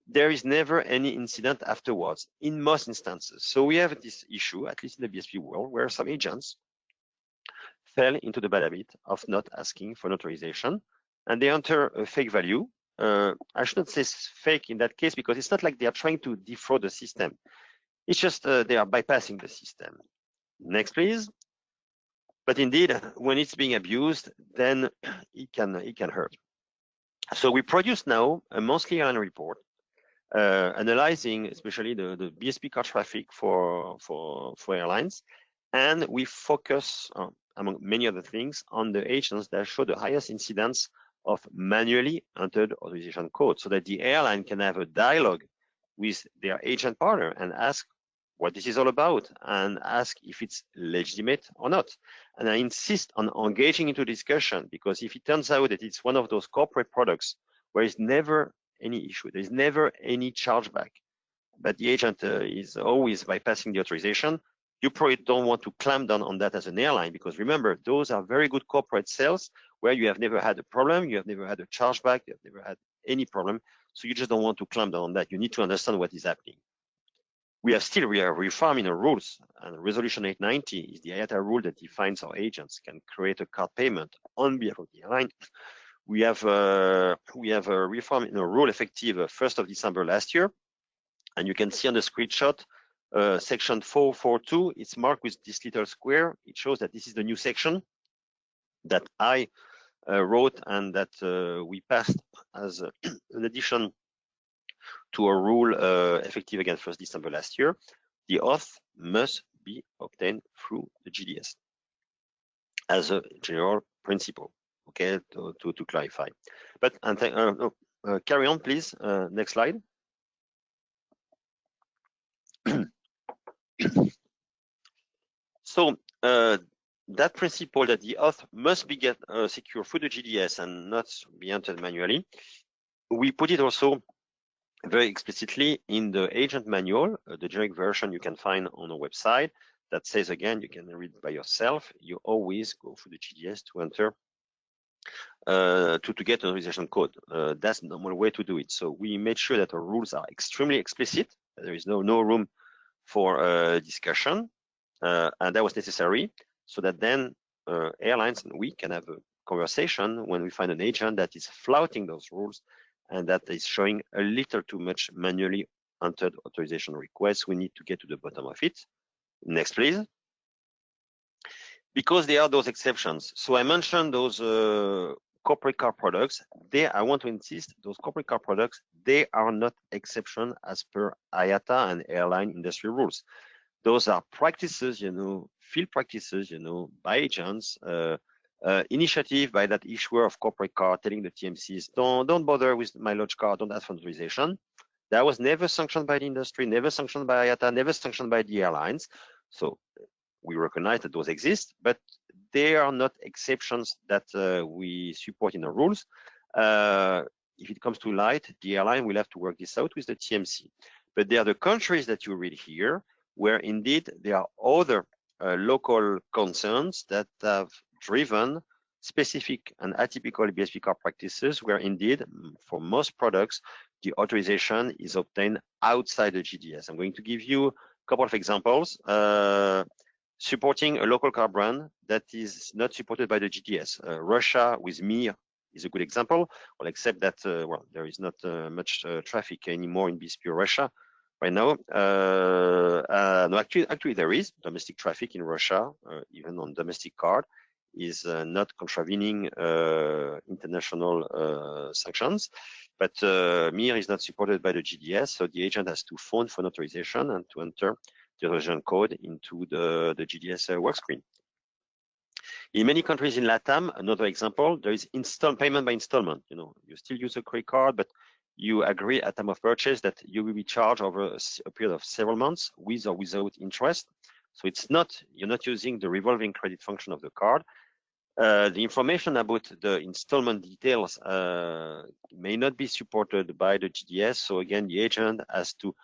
there is never any incident afterwards in most instances. So we have this issue, at least in the BSP world, where some agents fell into the bad habit of not asking for an authorization, and they enter a fake value. I shouldn't say fake in that case because it's not like they are trying to defraud the system. It's just they are bypassing the system. Next, please. But indeed, when it's being abused, then it can hurt. So we produce now a monthly airline report analyzing especially the BSP card traffic for airlines, and we focus among many other things on the agents that show the highest incidence of manually entered authorization code, so that the airline can have a dialogue with their agent partner and ask what this is all about and ask if it's legitimate or not. And I insist on engaging into discussion, because if it turns out that it's one of those corporate products where it's never any issue, there's never any chargeback, but the agent is always bypassing the authorization, you probably don't want to clamp down on that as an airline, because remember, those are very good corporate sales where you have never had a problem, you have never had a chargeback, you have never had any problem, so you just don't want to clamp down on that. You need to understand what is happening. We are refarming our rules, and Resolution 890 is the IATA rule that defines how agents can create a card payment on behalf of the airline. We have a reform in a rule effective 1st of December last year, and you can see on the screenshot section 442. It's marked with this little square. It shows that this is the new section that I wrote and that we passed as an addition to a rule effective again 1st December last year. The auth must be obtained through the GDS as a general principle. Okay, to clarify. But carry on, please. Next slide. So that principle that the auth must be secure through the GDS and not be entered manually, we put it also very explicitly in the agent manual, the generic version you can find on our website, that says, again, you can read it by yourself, you always go through the GDS to enter to get an authorization code. That's the normal way to do it. So we made sure that our rules are extremely explicit. There is no room for discussion, and that was necessary so that then airlines and we can have a conversation when we find an agent that is flouting those rules and that is showing a little too much manually entered authorization requests. We need to get to the bottom of it. Next, please. Because there are those exceptions. So I mentioned those corporate car products. I want to insist, those corporate car products, they are not exception as per IATA and airline industry rules. Those are practices, field practices, by agents, initiative by that issuer of corporate car telling the TMCs, don't bother with my lodge car, don't ask for authorization. That was never sanctioned by the industry, never sanctioned by IATA, never sanctioned by the airlines. So we recognize that those exist, but they are not exceptions that we support in the rules. If it comes to light, the airline will have to work this out with the TMC. But they are the countries that you read here, where indeed there are other local concerns that have driven specific and atypical BSP car practices, where indeed, for most products, the authorization is obtained outside the GDS. I'm going to give you a couple of examples. Supporting a local car brand that is not supported by the GDS. Russia with Mir is a good example, well, except that well, there is not much traffic anymore in BSP Russia right now. No, actually there is domestic traffic in Russia, even on domestic card, is not contravening international sanctions. But Mir is not supported by the GDS, so the agent has to phone for an authorization and to enter the authorization code into the GDS workscreen. In many countries in LATAM, another example, there is payment by installment. You still use a credit card, but you agree at time of purchase that you will be charged over a period of several months with or without interest. So you're not using the revolving credit function of the card. The information about the installment details may not be supported by the GDS. So again, the agent has to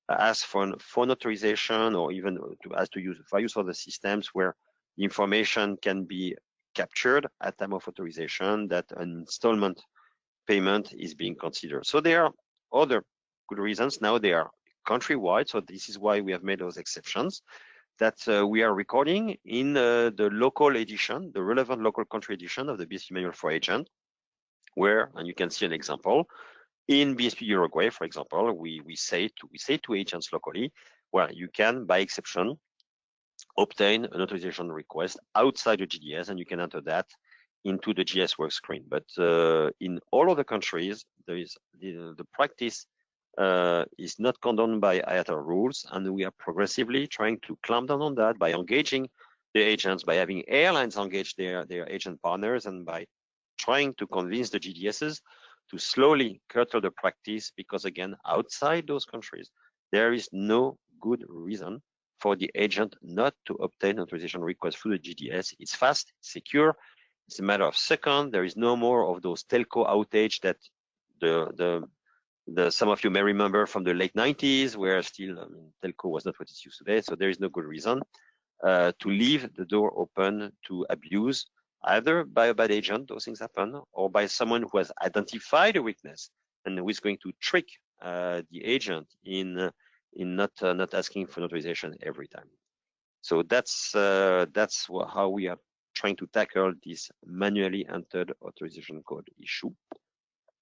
ask for an phone authorization, or even to use various other systems where the information can be captured at time of authorization that an installment payment is being considered. So there are other good reasons. Now they are countrywide, so this is why we have made those exceptions that we are recording in the local edition, the relevant local country edition of the BSP manual for agent, where, and you can see an example, in BSP Uruguay, for example, we say to agents locally, well, you can, by exception, obtain an authorization request outside the GDS, and you can enter that into the GDS work screen. But in all other countries, there is the practice is not condoned by IATA rules, and we are progressively trying to clamp down on that by engaging the agents, by having airlines engage their agent partners, and by trying to convince the GDSs to slowly curtail the practice, because again, outside those countries, there is no good reason for the agent not to obtain authorization request through the GDS. It's fast, it's secure, it's a matter of seconds. There is no more of those telco outage that some of you may remember from the late 90s, where still telco was not what it's used today. So there is no good reason to leave the door open to abuse, either by a bad agent, those things happen, or by someone who has identified a weakness and who is going to trick the agent in not asking for an authorization every time. So that's how we are trying to tackle this manually entered authorization code issue,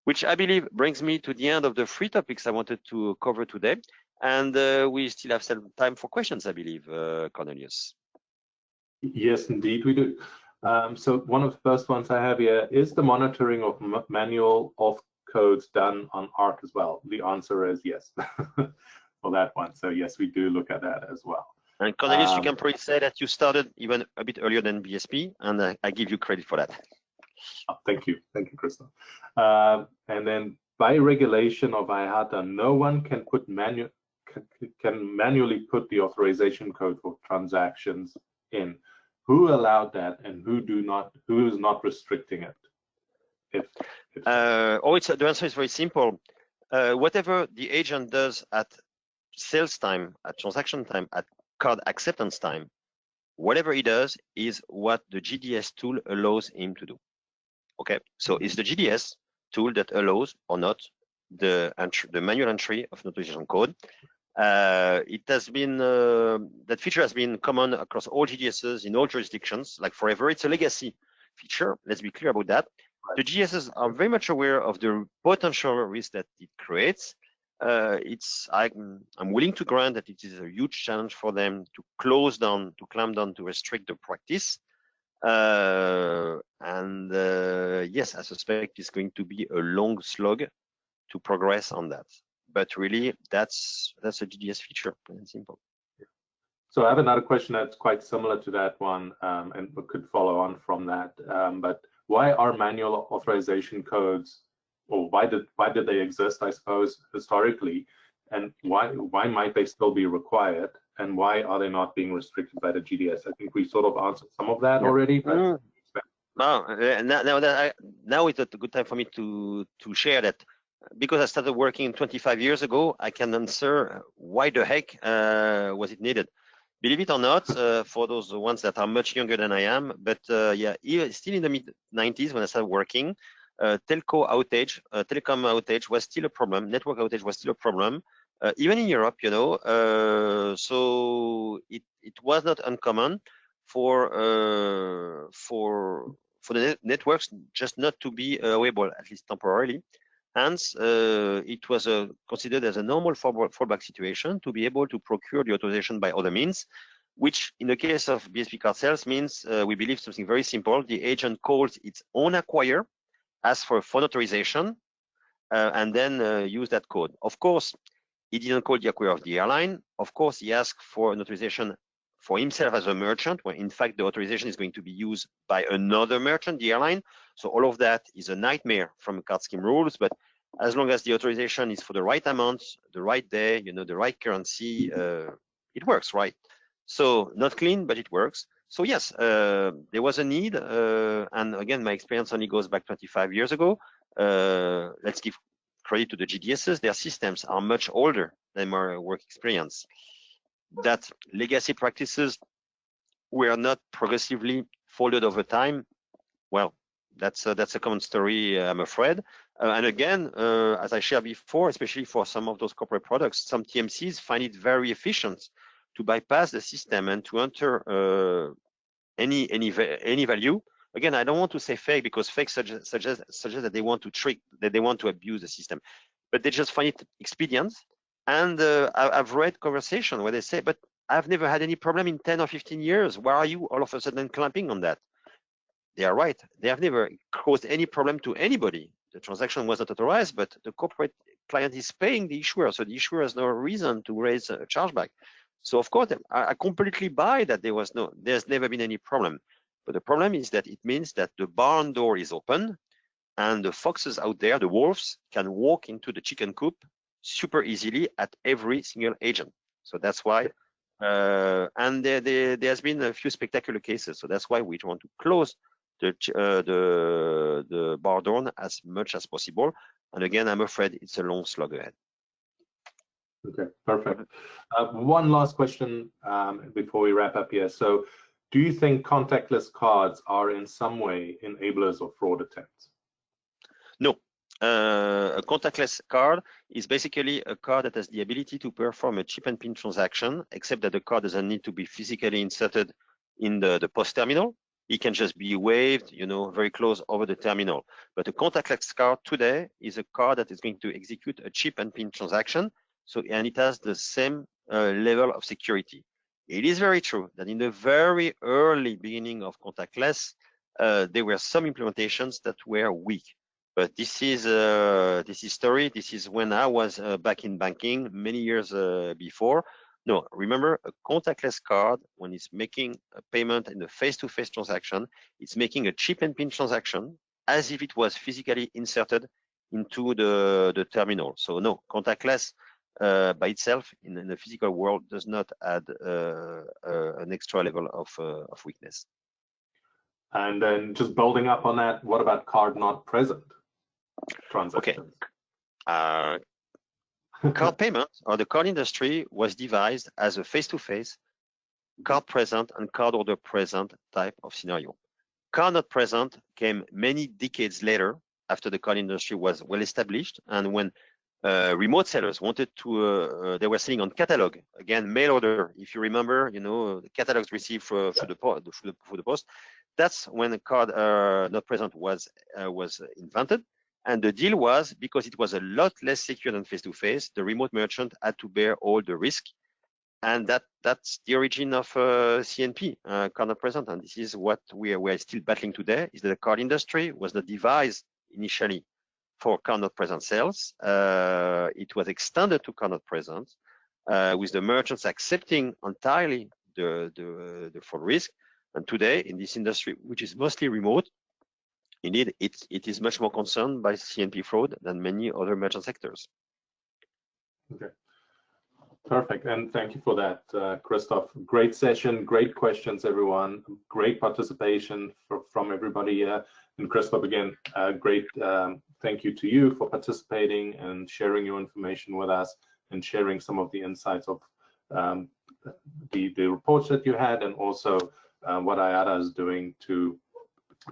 which I believe brings me to the end of the 3 topics I wanted to cover today. And we still have some time for questions, I believe, Cornelius. Yes, indeed, we do. So one of the first ones I have here, is the monitoring of manual auth codes done on ARC as well? The answer is yes for that one. So yes, we do look at that as well. And Cornelius, you can probably say that you started even a bit earlier than BSP, and I give you credit for that. Oh, thank you, Crystal. And then by regulation of IATA, no one can manually put the authorization code for transactions in. Who allowed that, and who is not restricting it? The answer is very simple. Whatever the agent does at sales time, at transaction time, at card acceptance time, whatever he does is what the GDS tool allows him to do. Okay, so it's the GDS tool that allows or not the manual entry of notarization code. It has been that feature has been common across all GDSs in all jurisdictions, like forever. It's a legacy feature. Let's be clear about that. The GDSs are very much aware of the potential risk that it creates. I'm willing to grant that it is a huge challenge for them to clamp down, to restrict the practice. Yes, I suspect it's going to be a long slog to progress on that. But really, that's a GDS feature, plain and simple. So I have another question that's quite similar to that one, and could follow on from that. But why are manual authorization codes, or why did they exist, I suppose, historically, and why might they still be required, and why are they not being restricted by the GDS? I think we sort of answered some of that already. But now it's a good time for me to share that. Because I started working 25 years ago, I can answer why the heck was it needed. Believe it or not, for those ones that are much younger than I am, but yeah, still in the mid-90s when I started working, telecom outage was still a problem. Network outage was still a problem, even in Europe, you know. So it was not uncommon for the networks just not to be available, at least temporarily. Hence, it was considered as a normal fallback situation to be able to procure the authorization by other means, which in the case of BSP card sales means we believe something very simple. The agent calls its own acquirer, asks for a phone authorization, and then use that code. Of course, he didn't call the acquirer of the airline. Of course, he asked for an authorization for himself as a merchant, when in fact the authorization is going to be used by another merchant, the airline. So all of that is a nightmare from card scheme rules, but as long as the authorization is for the right amount, the right day, you know, the right currency, it works, right? So not clean, but it works. So yes, there was a need, and again, my experience only goes back 25 years ago. Let's give credit to the GDSs. Their systems are much older than my work experience. That legacy practices were not progressively folded over time. Well, that's a common story, I'm afraid. And again, as I shared before, especially for some of those corporate products, some TMCs find it very efficient to bypass the system and to enter any value. Again, I don't want to say fake, because fake suggest that they want to trick, that they want to abuse the system, but they just find it expedient. And I've read conversation where they say, but I've never had any problem in 10 or 15 years. Why are you all of a sudden clamping on that? They are right. They have never caused any problem to anybody. The transaction was not authorized, but the corporate client is paying the issuer, so the issuer has no reason to raise a chargeback. So of course, I completely buy that there's never been any problem. But the problem is that it means that the barn door is open, and the foxes out there, the wolves, can walk into the chicken coop super easily at every single agent. So that's why, and there's been a few spectacular cases. So that's why we want to close the bar door as much as possible. And again, I'm afraid it's a long slog ahead. Okay, perfect. One last question before we wrap up here. So, do you think contactless cards are in some way enablers of fraud attempts? No. A contactless card is basically a card that has the ability to perform a chip and pin transaction, except that the card doesn't need to be physically inserted in the POS terminal. It can just be waved, you know, very close over the terminal. But a contactless card today is a card that is going to execute a chip and pin transaction. So, and it has the same level of security. It is very true that in the very early beginning of contactless, there were some implementations that were weak. But this is history. This is when I was back in banking many years before. No, remember, a contactless card, when it's making a payment in a face-to-face transaction, it's making a chip and pin transaction as if it was physically inserted into the terminal. So no, contactless by itself in the physical world does not add an extra level of weakness. And then just building up on that, what about card not present transactions? Okay. Card payment, or the card industry, was devised as a face-to-face, card present and card order present type of scenario. car not present came many decades later, after the car industry was well established, and when remote sellers wanted to, they were selling on catalog, again, mail order. If you remember, you know, the catalogs received through the post. That's when the card not present was invented. And the deal was, because it was a lot less secure than face-to-face, the remote merchant had to bear all the risk. And that's the origin of CNP, card not present. And this is what we're still battling today, is that the card industry was not devised initially for card not present sales. It was extended to card not present, with the merchants accepting entirely the fraud risk. And today, in this industry, which is mostly remote, indeed, it is much more concerned by CNP fraud than many other merchant sectors. Okay. Perfect, and thank you for that, Christophe. Great session, great questions, everyone. Great participation from everybody here. And Christophe, again, great thank you to you for participating and sharing your information with us and sharing some of the insights of the reports that you had, and also what IATA is doing to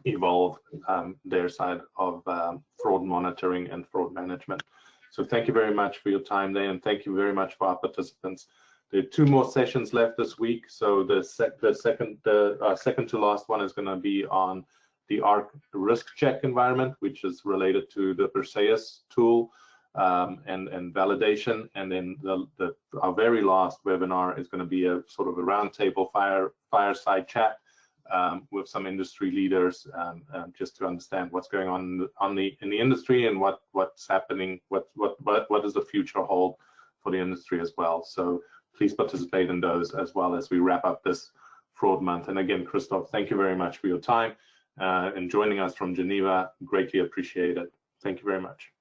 evolve their side of fraud monitoring and fraud management. So thank you very much for your time there, and thank you very much for our participants. There are 2 more sessions left this week. So the second to last one is going to be on the ARC risk check environment, which is related to the Perseus tool and validation. And then our very last webinar is going to be a sort of a roundtable fireside chat with some industry leaders, just to understand what's going on in the industry and what's happening, what does the future hold for the industry as well. So please participate in those as well as we wrap up this fraud month. And again, Christophe, thank you very much for your time and joining us from Geneva. Greatly appreciate it. Thank you very much.